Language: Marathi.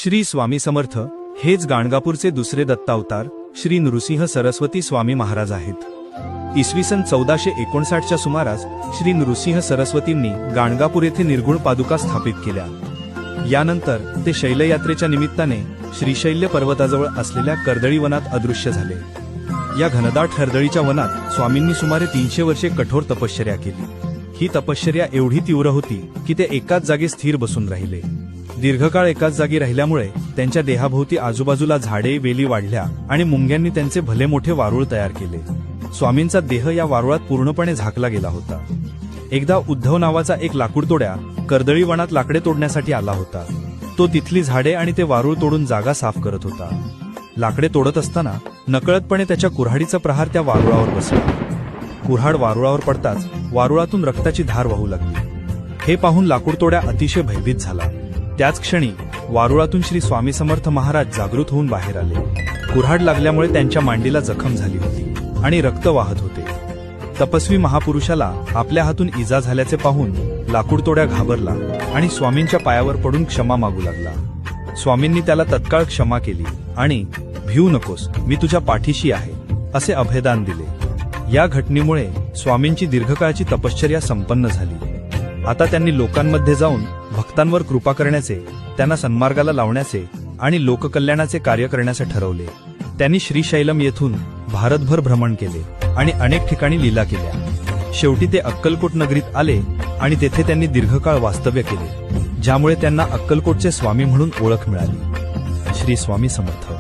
श्री स्वामी समर्थ हेच गाणगापूरचे दुसरे दत्तावतार श्री नृसिंह सरस्वती स्वामी महाराज आहेत। इसवी सन 1459च्या सुमारास श्री नृसिंह सरस्वतींनी गाणगापूर येथे निर्गुण पादुका स्थापित केल्या। यानंतर ते शैलयात्रेच्या निमित्ताने श्रीशैल्य पर्वताजवळ असलेल्या कर्दळी वनात अदृश्य झाले। या घनदाट हरदळीच्या वनात स्वामींनी सुमारे 300 वर्षे कठोर तपश्चर्या केली। ही तपश्चर्या एवढी तीव्र होती की ते एकाच जागी स्थिर बसून राहिले। दीर्घकाळ एकाच जागी राहिल्यामुळे त्यांच्या देहाभोवती आजूबाजूला झाडे वेली वाढल्या आणि मुंग्यांनी त्यांचे भले मोठे वारुळ तयार केले। स्वामींचा देह या वारुळात पूर्णपणे झाकला गेला होता। एकदा उद्धव नावाचा एक लाकूडतोड्या कर्दळी वनात लाकडे तोडण्यासाठी आला होता। तो तिथली झाडे आणि ते वारुळ तोडून जागा साफ करत होता। लाकडे तोडत असताना नकळतपणे त्याच्या कुऱ्हाडीचा प्रहार त्या वारुळावर बसला। कुऱ्हाड वारुळावर पडताच वारुळातून रक्ताची धार वाहू लागली। हे पाहून लाकूडतोड्या अतिशय भयभीत झाला। त्याच क्षणी वारुळातून श्री स्वामी समर्थ महाराज जागृत होऊन बाहेर आले। कुऱ्हाड लागल्यामुळे त्यांच्या मांडीला जखम झाली होती आणि रक्त वाहत होते। तपस्वी महापुरुषाला आपल्या हातून इजा झाल्याचे पाहून लाकूडतोड्या घाबरला आणि स्वामींच्या पायावर पडून क्षमा मागू लागला। स्वामींनी त्याला तत्काळ क्षमा केली आणि भिऊ नकोस, मी तुझ्या पाठीशी आहे, असे अभयदान दिले। या घटनेमुळे स्वामींची दीर्घकाळची तपश्चर्या संपन्न झाली। आता त्यांनी लोकांमध्ये जाऊन भक्तांवर कृपा करण्याचे, त्यांना सन्मार्गाला लावण्याचे आणि लोककल्याणाचे कार्य करण्याचे ठरवले। त्यांनी श्रीशैलम येथून भारतभर भ्रमण केले आणि अनेक ठिकाणी लीला केल्या। शेवटी ते अक्कलकोट नगरीत आले आणि तेथे त्यांनी दीर्घकाळ वास्तव्य केले, ज्यामुळे त्यांना अक्कलकोटचे स्वामी म्हणून ओळख मिळाली। श्री स्वामी समर्थ।